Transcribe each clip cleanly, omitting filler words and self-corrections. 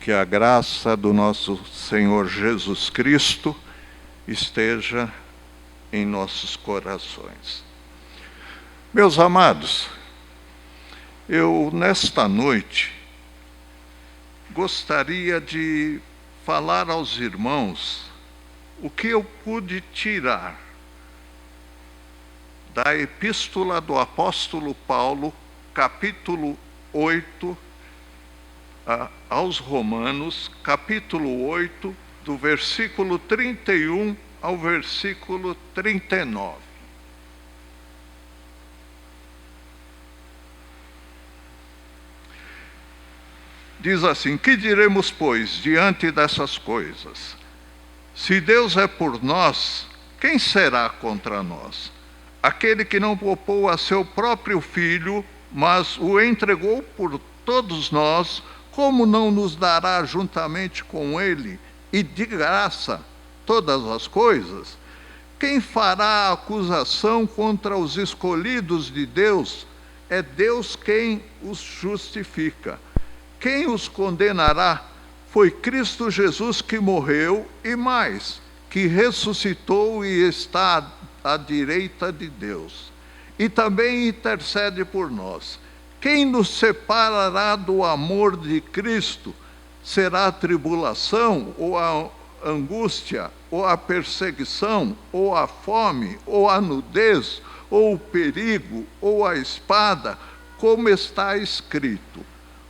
Que a graça do nosso Senhor Jesus Cristo esteja em nossos corações. Meus amados, eu nesta noite gostaria de falar aos irmãos o que eu pude tirar da Epístola do Apóstolo Paulo, capítulo 8, aos Romanos, capítulo 8, do versículo 31 ao versículo 39. Diz assim: que diremos, pois, diante dessas coisas? Se Deus é por nós, quem será contra nós? Aquele que não poupou a seu próprio Filho, mas o entregou por todos nós, como não nos dará juntamente com ele e de graça todas as coisas? Quem fará acusação contra os escolhidos de Deus? É Deus quem os justifica. Quem os condenará? Foi Cristo Jesus que morreu e mais, que ressuscitou e está à direita de Deus. E também intercede por nós. Quem nos separará do amor de Cristo? Será a tribulação, ou a angústia, ou a perseguição, ou a fome, ou a nudez, ou o perigo, ou a espada, como está escrito: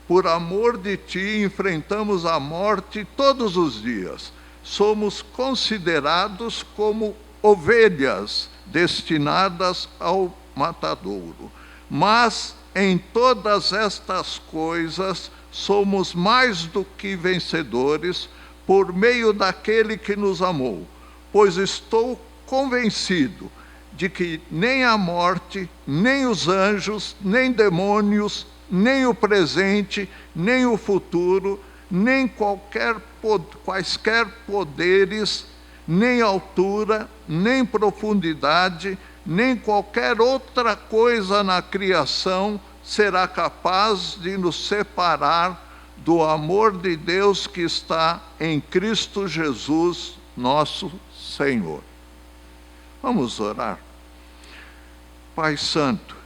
por amor de ti enfrentamos a morte todos os dias. Somos considerados como ovelhas destinadas ao matadouro. Mas em todas estas coisas somos mais do que vencedores por meio daquele que nos amou. Pois estou convencido de que nem a morte, nem os anjos, nem demônios, nem o presente, nem o futuro, nem quaisquer poderes, nem altura, nem profundidade, nem qualquer outra coisa na criação será capaz de nos separar do amor de Deus que está em Cristo Jesus, nosso Senhor. Vamos orar. Pai Santo,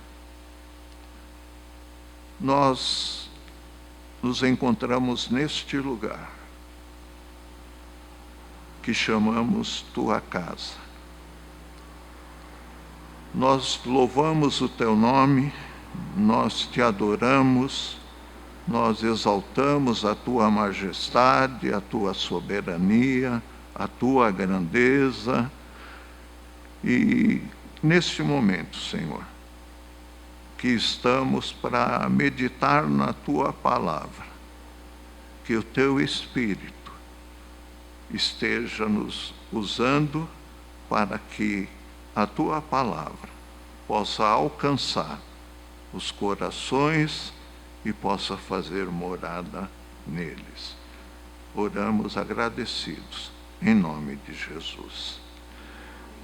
nós nos encontramos neste lugar que chamamos Tua Casa. Nós louvamos o Teu nome, nós Te adoramos, nós exaltamos a Tua majestade, a Tua soberania, a Tua grandeza. E neste momento, Senhor, que estamos para meditar na Tua palavra, que o Teu Espírito esteja nos usando para que a Tua palavra possa alcançar os corações e possa fazer morada neles. Oramos agradecidos, em nome de Jesus.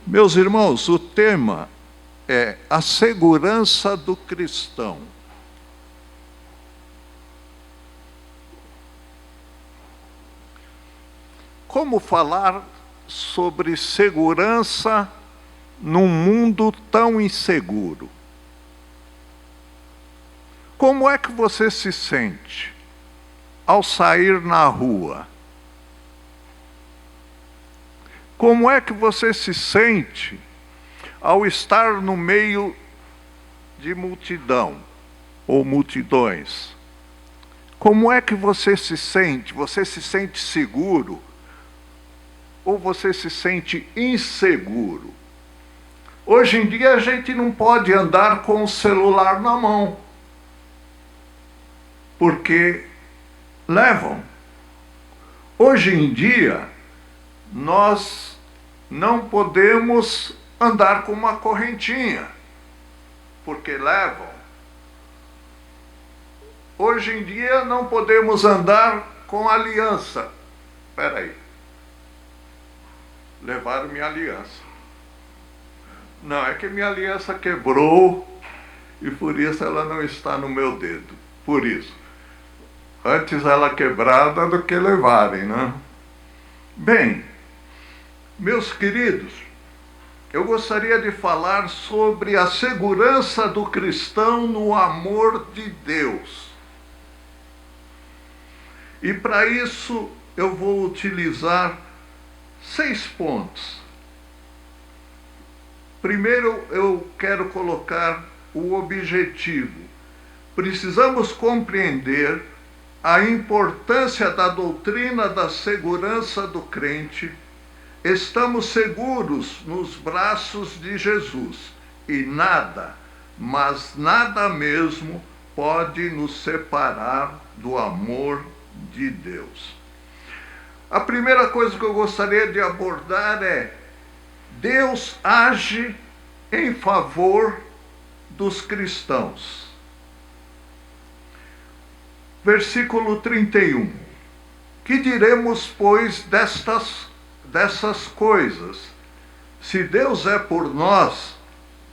Meus irmãos, o tema é a segurança do cristão. Como falar sobre segurança num mundo tão inseguro? Como é que você se sente ao sair na rua? Como é que você se sente ao estar no meio de multidão ou multidões? Como é que você se sente? Você se sente seguro? Ou você se sente inseguro? Hoje em dia a gente não pode andar com o celular na mão, porque levam. Hoje em dia nós não podemos andar com uma correntinha, porque levam. Hoje em dia não podemos andar com aliança. Espera aí. Levaram minha aliança. Não, é que minha aliança quebrou e por isso ela não está no meu dedo. Por isso. Antes ela quebrada do que levarem, né? Bem, meus queridos, eu gostaria de falar sobre a segurança do cristão no amor de Deus. E para isso eu vou utilizar 6 pontos. Primeiro eu quero colocar o objetivo. Precisamos compreender a importância da doutrina da segurança do crente. Estamos seguros nos braços de Jesus e nada, mas nada mesmo, pode nos separar do amor de Deus. A primeira coisa que eu gostaria de abordar é: Deus age em favor dos cristãos. Versículo 31. Que diremos, pois, dessas coisas? Se Deus é por nós,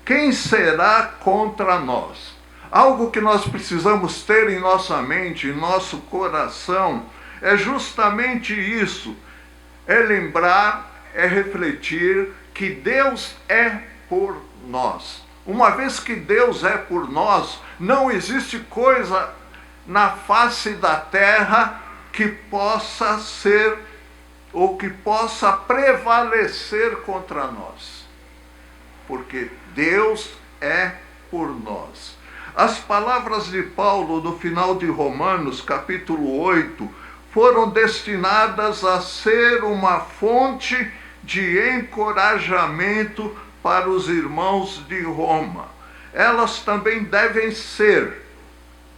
quem será contra nós? Algo que nós precisamos ter em nossa mente, em nosso coração, é justamente isso. É lembrar, é refletir que Deus é por nós. Uma vez que Deus é por nós, não existe coisa na face da terra que possa ser ou que possa prevalecer contra nós, porque Deus é por nós. As palavras de Paulo no final de Romanos, capítulo 8, foram destinadas a ser uma fonte de encorajamento para os irmãos de Roma. Elas também devem ser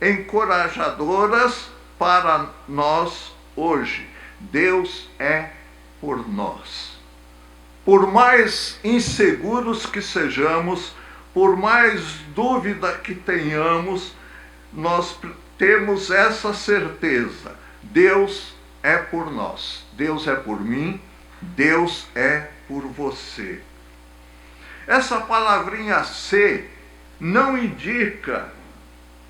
encorajadoras para nós hoje. Deus é por nós. Por mais inseguros que sejamos, por mais dúvida que tenhamos, nós temos essa certeza: Deus é por nós, Deus é por mim, Deus é por você. Essa palavrinha "se" não indica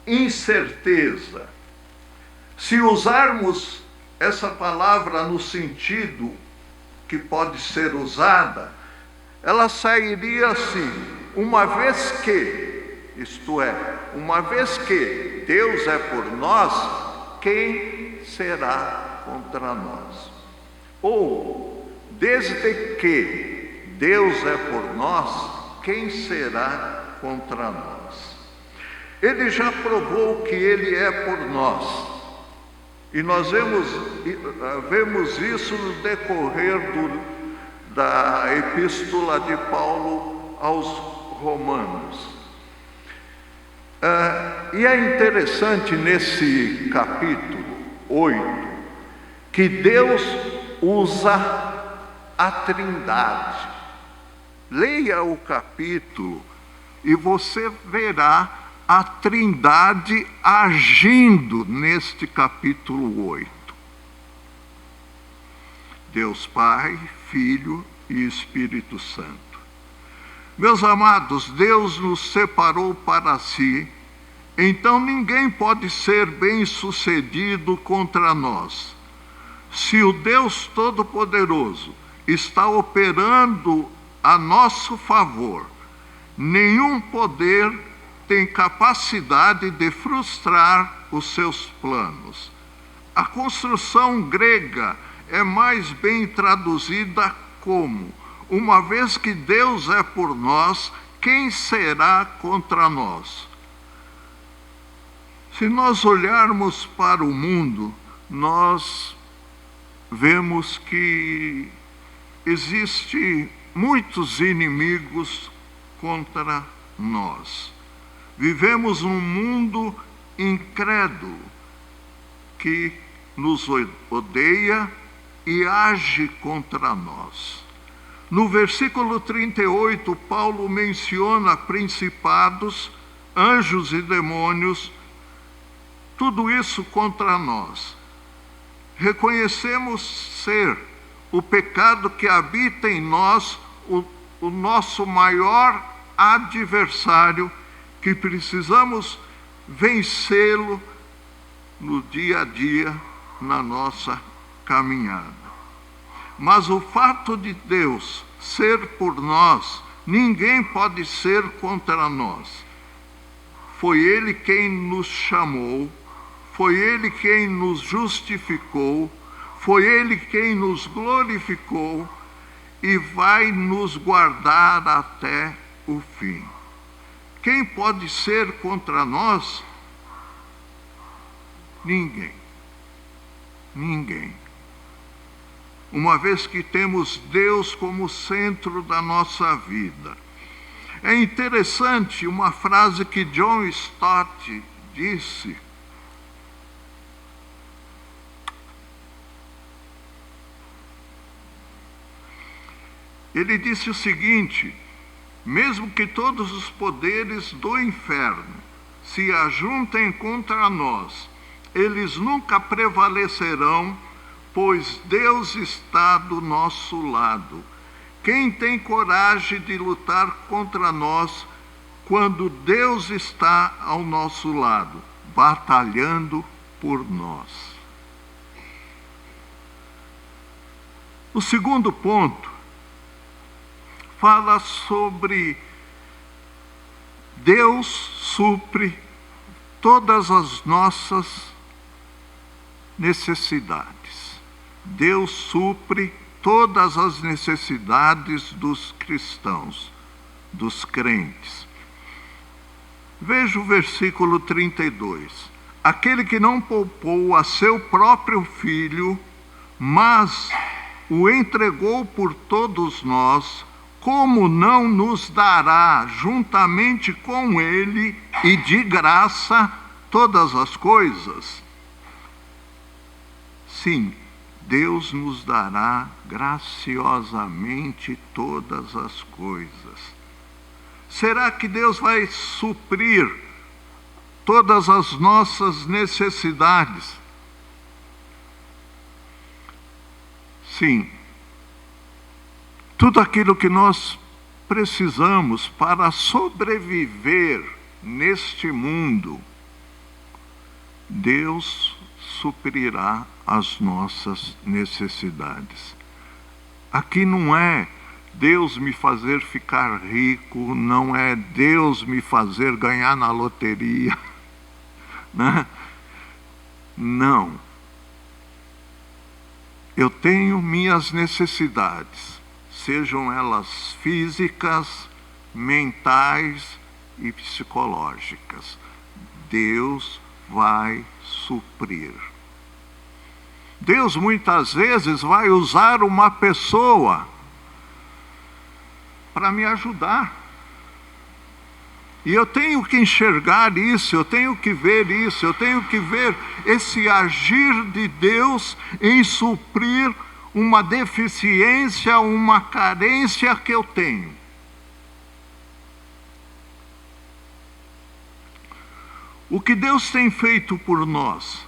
incerteza. Se usarmos essa palavra no sentido que pode ser usada, ela sairia assim: uma vez que, isto é, uma vez que Deus é por nós, quem será contra nós? Ou, desde que Deus é por nós, quem será contra nós? Ele já provou que Ele é por nós. E nós vemos isso no decorrer da epístola de Paulo aos Romanos. E é interessante nesse capítulo 8 que Deus usa a Trindade. Leia o capítulo e você verá a Trindade agindo neste capítulo 8. Deus Pai, Filho e Espírito Santo. Meus amados, Deus nos separou para si, então ninguém pode ser bem-sucedido contra nós. Se o Deus Todo-Poderoso está operando a nosso favor, nenhum poder tem capacidade de frustrar os seus planos. A construção grega é mais bem traduzida como: uma vez que Deus é por nós, quem será contra nós? Se nós olharmos para o mundo, nós vemos que existem muitos inimigos contra nós. Vivemos num mundo incrédulo que nos odeia e age contra nós. No versículo 38, Paulo menciona principados, anjos e demônios, tudo isso contra nós. Reconhecemos ser o pecado que habita em nós o nosso maior adversário, que precisamos vencê-lo no dia a dia, na nossa caminhada. Mas o fato de Deus ser por nós, ninguém pode ser contra nós. Foi Ele quem nos chamou, foi Ele quem nos justificou, foi Ele quem nos glorificou e vai nos guardar até o fim. Quem pode ser contra nós? Ninguém. Ninguém. Uma vez que temos Deus como centro da nossa vida. É interessante uma frase que John Stott disse. Ele disse o seguinte: mesmo que todos os poderes do inferno se ajuntem contra nós, eles nunca prevalecerão, pois Deus está do nosso lado. Quem tem coragem de lutar contra nós quando Deus está ao nosso lado, batalhando por nós? O segundo ponto fala sobre Deus supre todas as nossas necessidades. Deus supre todas as necessidades dos cristãos, dos crentes. Veja o versículo 32. Aquele que não poupou a seu próprio filho, mas o entregou por todos nós, como não nos dará juntamente com ele e de graça todas as coisas? Sim, Deus nos dará graciosamente todas as coisas. Será que Deus vai suprir todas as nossas necessidades? Sim. Tudo aquilo que nós precisamos para sobreviver neste mundo, Deus suprirá as nossas necessidades. Aqui não é Deus me fazer ficar rico, não é Deus me fazer ganhar na loteria, né? Não. Eu tenho minhas necessidades, sejam elas físicas, mentais e psicológicas. Deus vai suprir. Deus muitas vezes vai usar uma pessoa para me ajudar. E eu tenho que enxergar isso, eu tenho que ver isso, eu tenho que ver esse agir de Deus em suprir uma deficiência, uma carência que eu tenho. O que Deus tem feito por nós?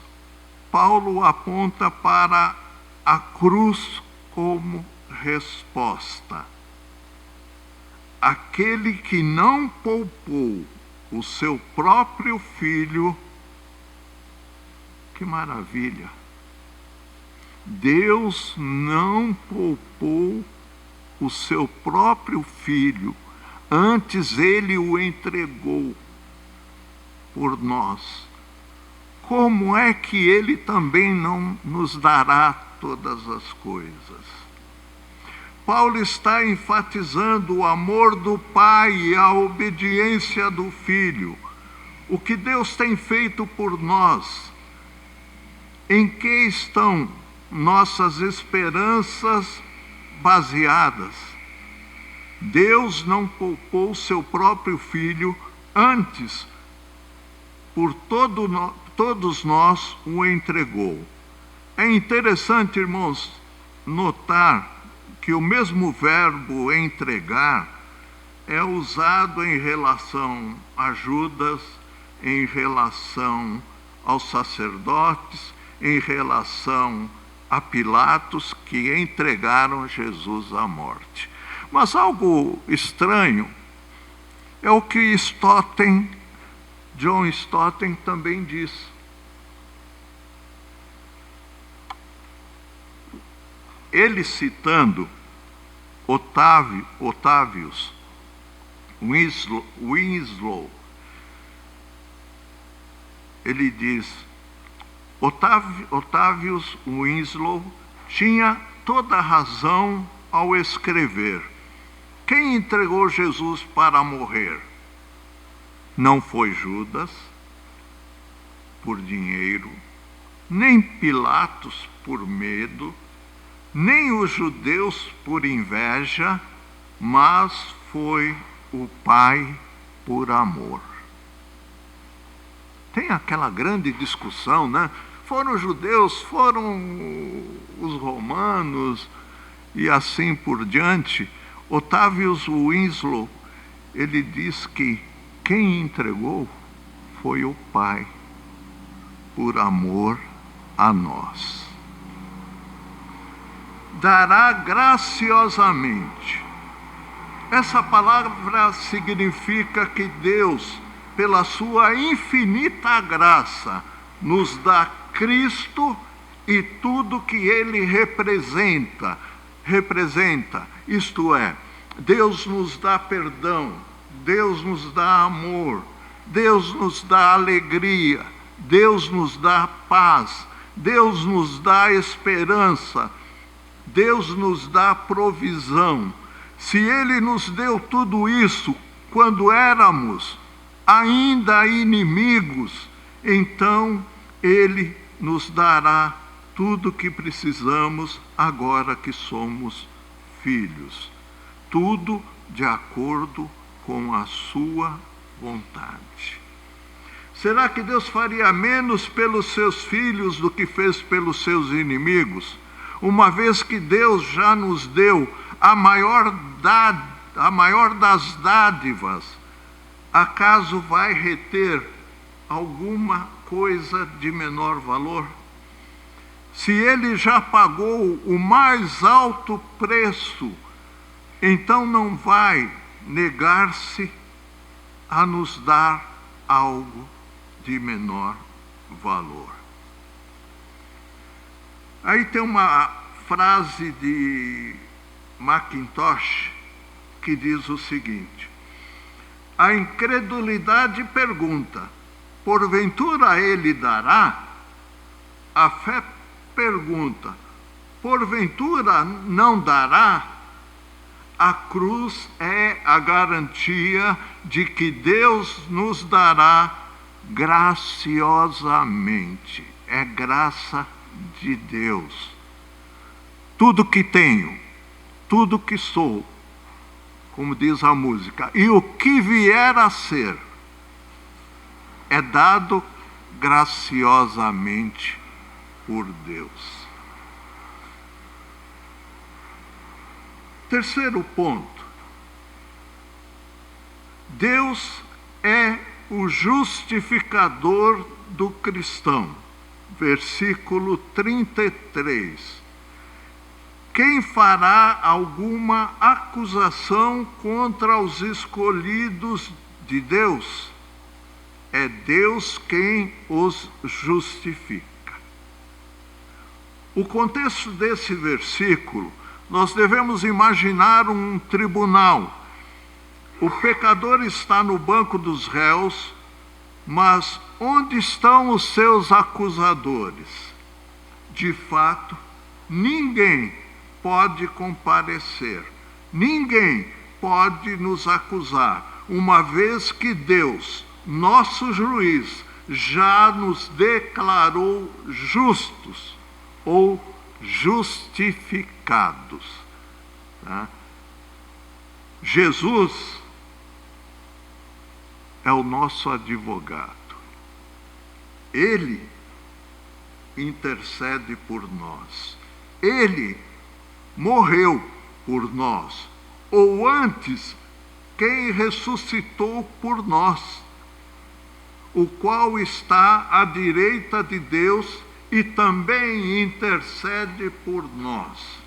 Paulo aponta para a cruz como resposta. Aquele que não poupou o seu próprio filho, que maravilha! Deus não poupou o seu próprio filho, antes ele o entregou por nós. Como é que ele também não nos dará todas as coisas? Paulo está enfatizando o amor do Pai e a obediência do Filho. O que Deus tem feito por nós? Em que estão nossas esperanças baseadas? Deus não poupou seu próprio Filho, antes, por todos nós o entregou. É interessante, irmãos, notar que o mesmo verbo entregar é usado em relação a Judas, em relação aos sacerdotes, em relação a Pilatos, que entregaram Jesus à morte. Mas algo estranho é o que John Stott também diz. ele citando Otávios Winslow, ele diz: Otávios Winslow tinha toda a razão ao escrever: quem entregou Jesus para morrer? Não foi Judas, por dinheiro, nem Pilatos por medo, nem os judeus por inveja, mas foi o Pai por amor. Tem aquela grande discussão, né? Foram os judeus, foram os romanos e assim por diante. Otávios Winslow, ele diz que quem entregou foi o Pai por amor a nós. Dará graciosamente. Essa palavra significa que Deus, pela sua infinita graça, nos dá Cristo e tudo que Ele representa. Isto é, Deus nos dá perdão, Deus nos dá amor, Deus nos dá alegria, Deus nos dá paz, Deus nos dá esperança, Deus nos dá provisão. Se Ele nos deu tudo isso quando éramos ainda inimigos, então Ele nos dará tudo que precisamos agora que somos filhos. Tudo de acordo com a sua vontade. Será que Deus faria menos pelos seus filhos do que fez pelos seus inimigos? Uma vez que Deus já nos deu a maior das dádivas, acaso vai reter alguma coisa de menor valor? Se Ele já pagou o mais alto preço, então não vai negar-se a nos dar algo de menor valor. Aí tem uma frase de Mackintosh que diz o seguinte: a incredulidade pergunta, porventura Ele dará? A fé pergunta, porventura não dará? A cruz é a garantia de que Deus nos dará graciosamente. É graça de Deus. Tudo que tenho, tudo que sou, como diz a música, e o que vier a ser, é dado graciosamente por Deus. Terceiro ponto. Deus é o justificador do cristão. Versículo 33. Quem fará alguma acusação contra os escolhidos de Deus? É Deus quem os justifica. O contexto desse versículo, nós devemos imaginar um tribunal. O pecador está no banco dos réus, mas onde estão os seus acusadores? De fato, ninguém pode comparecer, ninguém pode nos acusar, uma vez que Deus, nosso juiz, já nos declarou justos ou justificados. Tá? Jesus é o nosso advogado. Ele intercede por nós. Ele morreu por nós. Ou antes, quem ressuscitou por nós, o qual está à direita de Deus e também intercede por nós.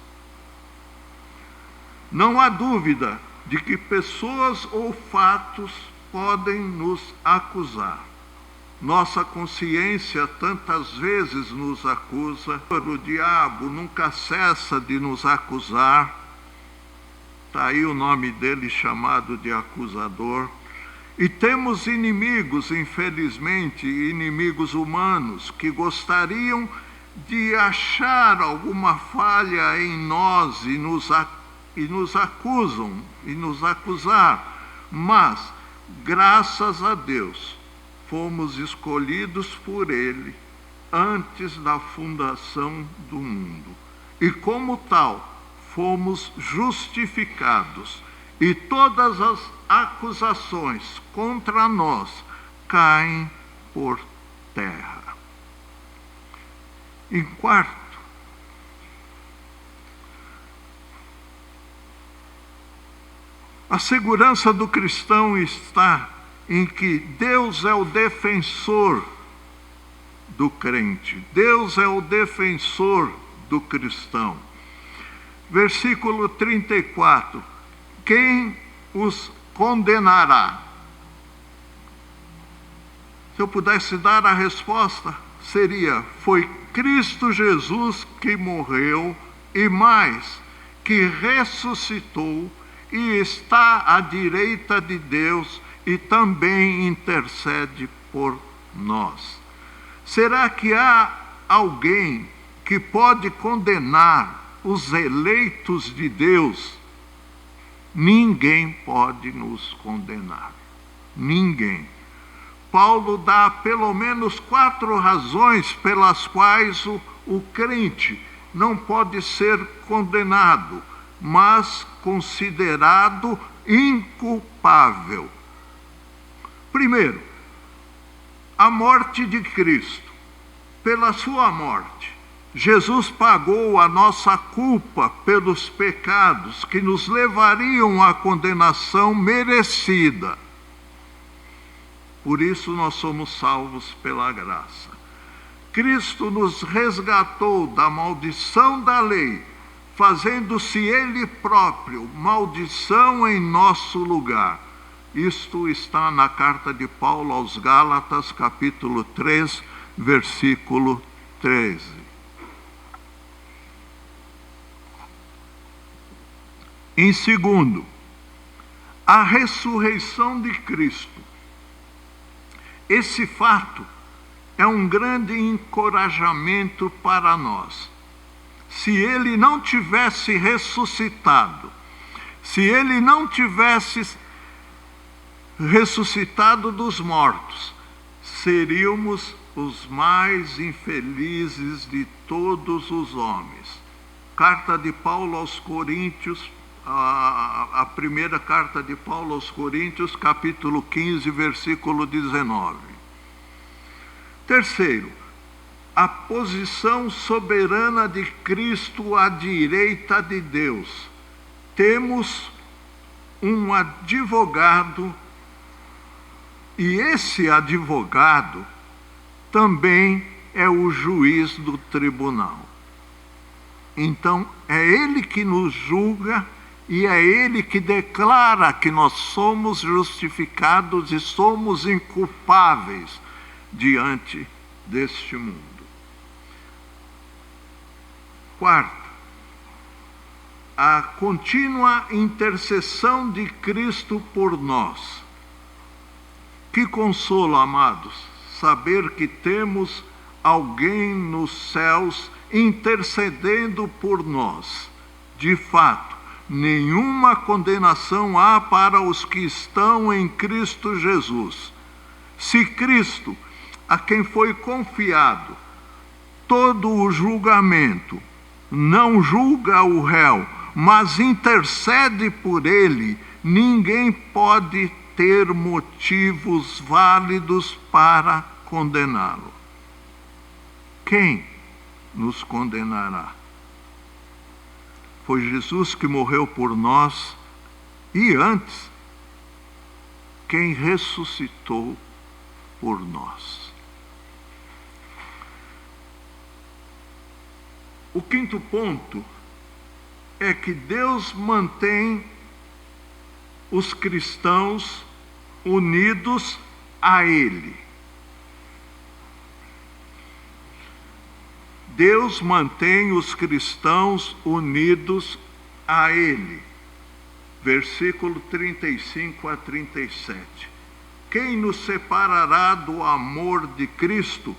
Não há dúvida de que pessoas ou fatos podem nos acusar. Nossa consciência tantas vezes nos acusa, o diabo nunca cessa de nos acusar. Está aí o nome dele chamado de acusador. E temos inimigos, infelizmente, inimigos humanos, que gostariam de achar alguma falha em nós e nos acusam, e nos acusar. Mas, graças a Deus, fomos escolhidos por Ele antes da fundação do mundo. E como tal, fomos justificados. E todas as acusações contra nós caem por terra. Em quarto, a segurança do cristão está em que Deus é o defensor do crente. Deus é o defensor do cristão. Versículo 34. Quem os condenará? Se eu pudesse dar a resposta, seria: foi Cristo Jesus que morreu e mais, que ressuscitou e está à direita de Deus e também intercede por nós. Será que há alguém que pode condenar os eleitos de Deus? Ninguém pode nos condenar. Ninguém. Paulo dá pelo menos 4 razões pelas quais o crente não pode ser condenado, mas considerado inculpável. Primeiro, a morte de Cristo. Pela sua morte, Jesus pagou a nossa culpa pelos pecados que nos levariam à condenação merecida. Por isso nós somos salvos pela graça. Cristo nos resgatou da maldição da lei, fazendo-se Ele próprio maldição em nosso lugar. Isto está na carta de Paulo aos Gálatas, capítulo 3, versículo 13. Em segundo, a ressurreição de Cristo. Esse fato é um grande encorajamento para nós. Se Ele não tivesse ressuscitado, se Ele não tivesse ressuscitado dos mortos, seríamos os mais infelizes de todos os homens. Carta de Paulo aos Coríntios, a primeira carta de Paulo aos Coríntios, capítulo 15, versículo 19. Terceiro, a posição soberana de Cristo à direita de Deus. Temos um advogado, e esse advogado também é o juiz do tribunal. Então, é ele que nos julga e é ele que declara que nós somos justificados e somos inculpáveis diante deste mundo. Quarto, a contínua intercessão de Cristo por nós. Que consolo, amados, saber que temos alguém nos céus intercedendo por nós. De fato, nenhuma condenação há para os que estão em Cristo Jesus. Se Cristo, a quem foi confiado todo o julgamento, não julga o réu, mas intercede por ele, ninguém pode ter motivos válidos para condená-lo. Quem nos condenará? Foi Jesus que morreu por nós e antes, quem ressuscitou por nós. O quinto ponto é que Deus mantém os cristãos unidos a Ele. Deus mantém os cristãos unidos a Ele. Versículo 35 a 37. Quem nos separará do amor de Cristo?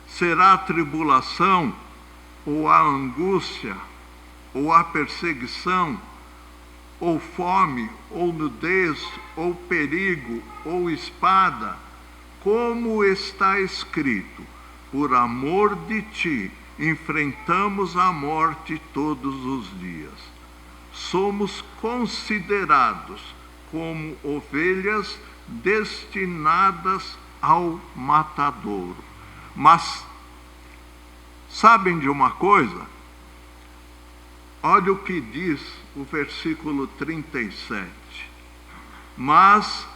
Será a tribulação, ou a angústia, ou a perseguição, ou fome, ou nudez, ou perigo, ou espada? Como está escrito: por amor de ti, enfrentamos a morte todos os dias. Somos considerados como ovelhas destinadas ao matadouro. Mas, sabem de uma coisa? Olha o que diz o versículo 37. Mas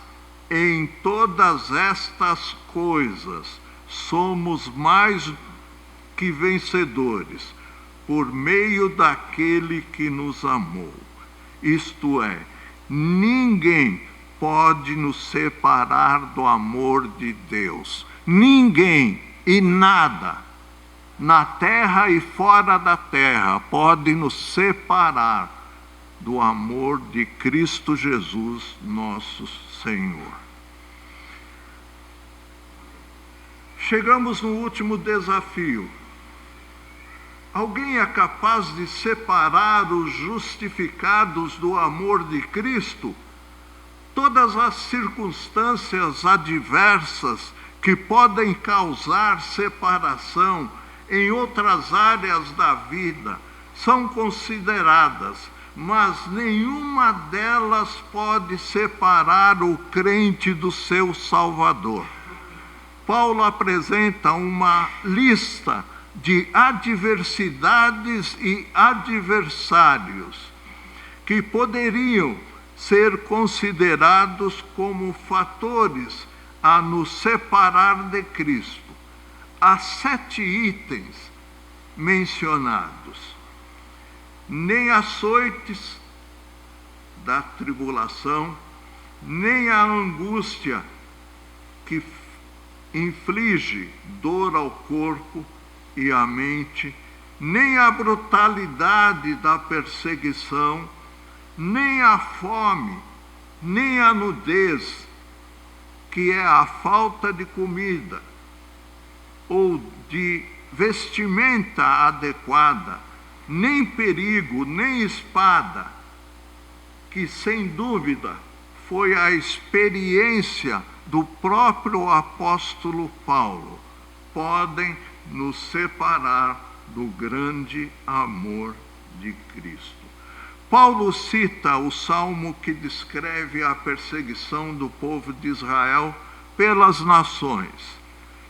em todas estas coisas somos mais que vencedores, por meio daquele que nos amou. Isto é, ninguém pode nos separar do amor de Deus. Ninguém e nada, na terra e fora da terra, pode nos separar do amor de Cristo Jesus, nosso Senhor. Chegamos no último desafio. Alguém é capaz de separar os justificados do amor de Cristo? Todas as circunstâncias adversas que podem causar separação em outras áreas da vida são consideradas, mas nenhuma delas pode separar o crente do seu Salvador. Paulo apresenta uma lista de adversidades e adversários que poderiam ser considerados como fatores a nos separar de Cristo. Há 7 itens mencionados. Nem açoites da tribulação, nem a angústia que inflige dor ao corpo e à mente, nem a brutalidade da perseguição, nem a fome, nem a nudez, que é a falta de comida ou de vestimenta adequada, nem perigo, nem espada, que sem dúvida foi a experiência do próprio apóstolo Paulo, podem nos separar do grande amor de Cristo. Paulo cita o salmo que descreve a perseguição do povo de Israel pelas nações,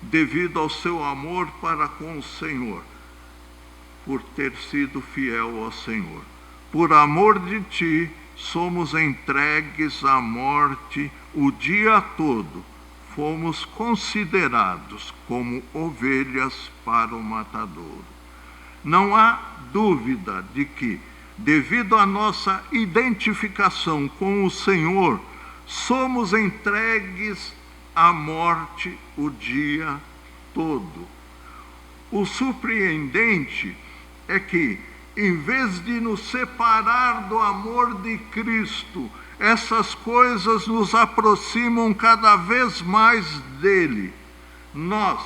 devido ao seu amor para com o Senhor, por ter sido fiel ao Senhor. Por amor de ti, somos entregues à morte o dia todo. Fomos considerados como ovelhas para o matadouro. Não há dúvida de que, devido à nossa identificação com o Senhor, somos entregues à morte o dia todo. O surpreendente é que, em vez de nos separar do amor de Cristo, essas coisas nos aproximam cada vez mais dele. Nós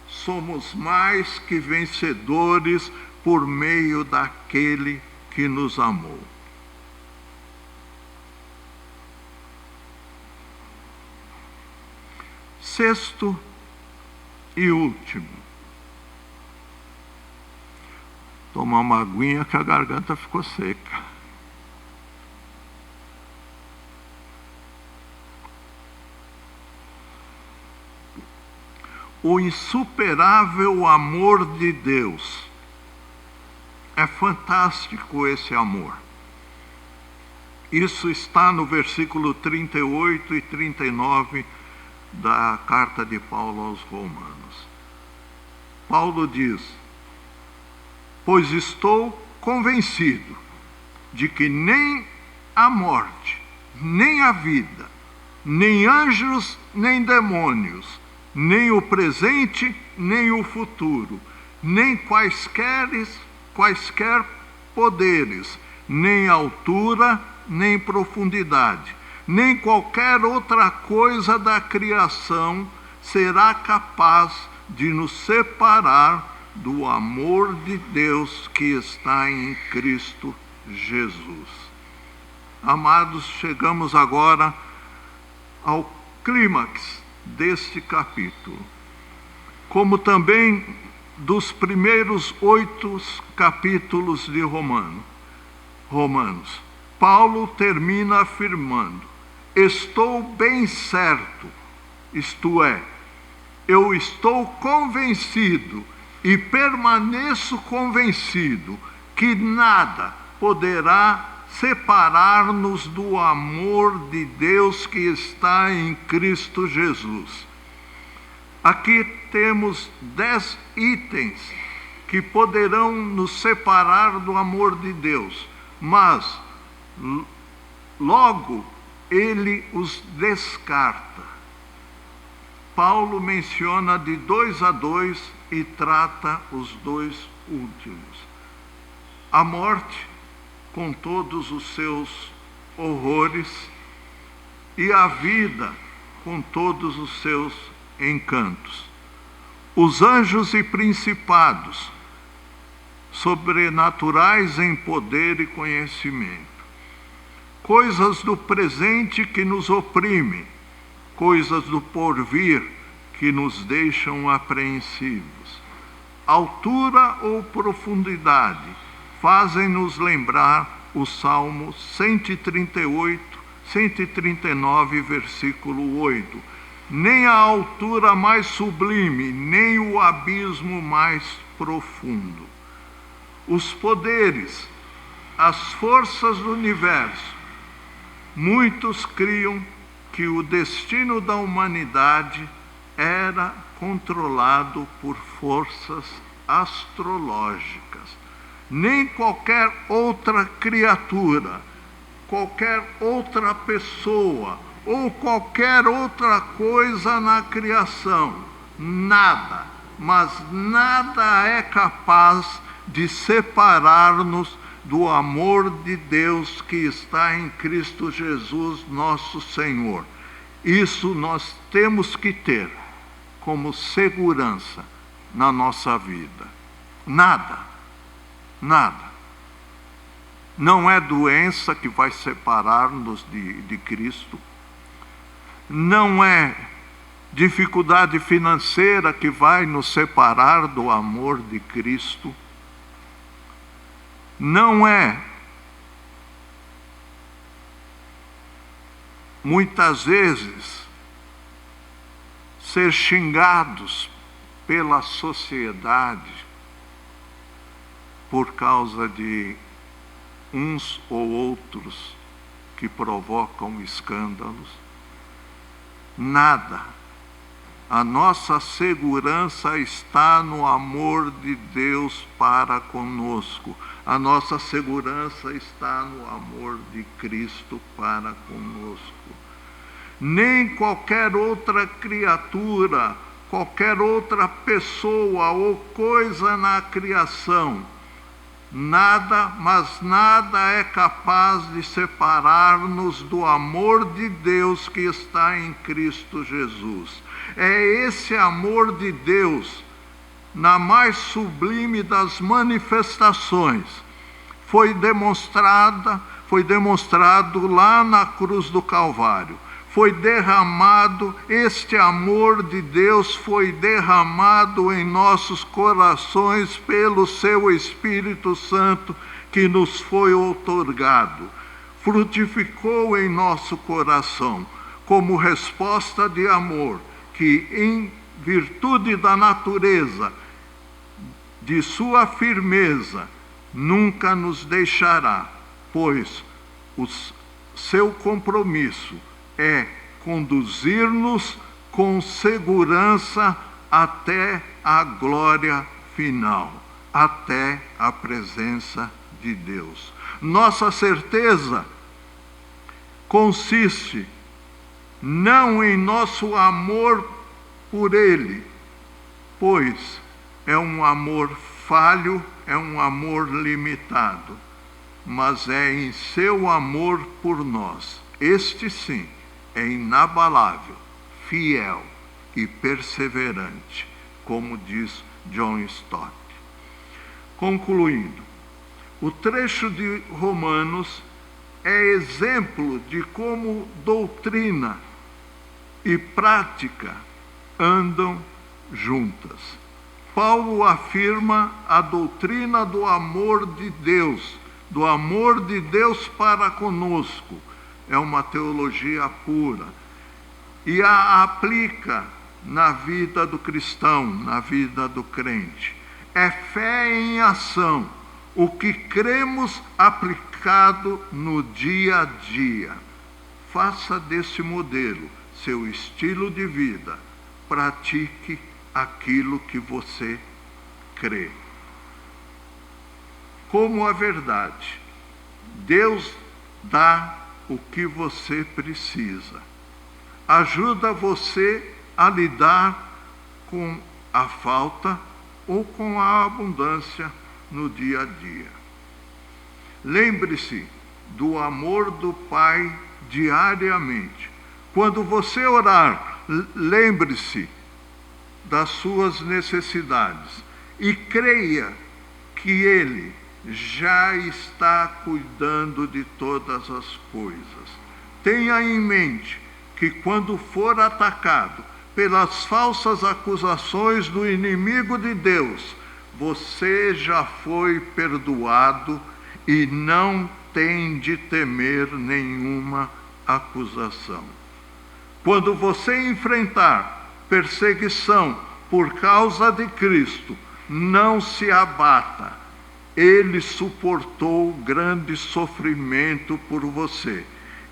somos mais que vencedores por meio daquele que nos amou. Sexto e último. Tomar uma aguinha que a garganta ficou seca. O insuperável amor de Deus. É fantástico esse amor. Isso está no versículo 38 e 39 da carta de Paulo aos Romanos. Paulo diz: pois estou convencido de que nem a morte, nem a vida, nem anjos, nem demônios, nem o presente, nem o futuro, nem quaisquer poderes, nem altura, nem profundidade, nem qualquer outra coisa da criação será capaz de nos separar do amor de Deus que está em Cristo Jesus. Amados, chegamos agora ao clímax deste capítulo. Como também dos primeiros 8 capítulos de Romanos, Paulo termina afirmando: estou bem certo, isto é, eu estou convencido e permaneço convencido que nada poderá separar-nos do amor de Deus que está em Cristo Jesus. Aqui temos 10 itens que poderão nos separar do amor de Deus, mas logo ele os descarta. Paulo menciona de 2 a 2 e trata os 2 últimos. A morte, com todos os seus horrores, e a vida, com todos os seus encantos. Os anjos e principados, sobrenaturais em poder e conhecimento. Coisas do presente que nos oprimem, coisas do porvir que nos deixam apreensivos. Altura ou profundidade fazem-nos lembrar o Salmo 139, versículo 8. Nem a altura mais sublime, nem o abismo mais profundo. Os poderes, as forças do universo. Muitos criam que o destino da humanidade era controlado por forças astrológicas. Nem qualquer outra criatura, qualquer outra pessoa ou qualquer outra coisa na criação, nada, mas nada é capaz de separar-nos do amor de Deus que está em Cristo Jesus, nosso Senhor. Isso nós temos que ter como segurança na nossa vida. Nada. Não é doença que vai separar-nos de Cristo. Não é dificuldade financeira que vai nos separar do amor de Cristo. Não é, muitas vezes, ser xingados pela sociedade por causa de uns ou outros que provocam escândalos. Nada. A nossa segurança está no amor de Deus para conosco. A nossa segurança está no amor de Cristo para conosco. Nem qualquer outra criatura, qualquer outra pessoa ou coisa na criação, nada, mas nada é capaz de separar-nos do amor de Deus que está em Cristo Jesus. É esse amor de Deus, na mais sublime das manifestações, foi demonstrado lá na cruz do Calvário. Foi derramado, este amor de Deus foi derramado em nossos corações pelo seu Espírito Santo que nos foi outorgado. Frutificou em nosso coração como resposta de amor que, em virtude da natureza, de sua firmeza, nunca nos deixará, pois o seu compromisso é conduzir-nos com segurança até a glória final, até a presença de Deus. Nossa certeza consiste não em nosso amor por Ele, pois é um amor falho, é um amor limitado, mas é em seu amor por nós. Este sim é inabalável, fiel e perseverante, como diz John Stott. Concluindo, o trecho de Romanos é exemplo de como doutrina e prática andam juntas. Paulo afirma a doutrina do amor de Deus para conosco. É uma teologia pura. E a aplica na vida do cristão, na vida do crente. É fé em ação, o que cremos aplicado no dia a dia. Faça desse modelo seu estilo de vida. Pratique aquilo que você crê. Como a verdade, Deus dá o que você precisa. Ajuda você a lidar com a falta ou com a abundância no dia a dia. Lembre-se do amor do Pai diariamente. Quando você orar, lembre-se das suas necessidades e creia que Ele já está cuidando de todas as coisas. Tenha em mente que quando for atacado pelas falsas acusações do inimigo de Deus, você já foi perdoado e não tem de temer nenhuma acusação. Quando você enfrentar perseguição por causa de Cristo, não se abata. Ele suportou grande sofrimento por você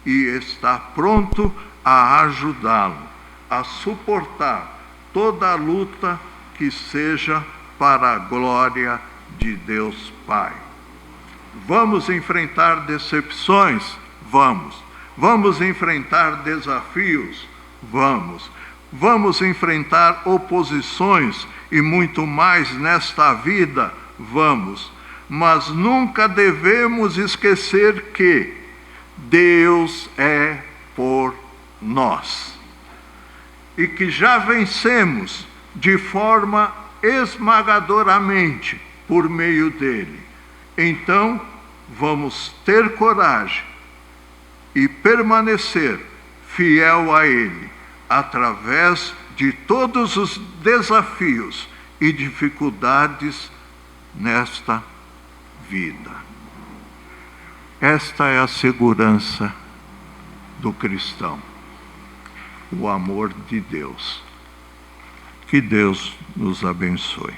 e está pronto a ajudá-lo a suportar toda a luta que seja para a glória de Deus Pai. Vamos enfrentar decepções? Vamos. Vamos enfrentar desafios? Vamos. Vamos enfrentar oposições e muito mais nesta vida? Vamos. Mas nunca devemos esquecer que Deus é por nós. E que já vencemos de forma esmagadoramente por meio dele. Então, vamos ter coragem e permanecer fiel a ele, através de todos os desafios e dificuldades nesta vida. Esta é a segurança do cristão, o amor de Deus. Que Deus nos abençoe.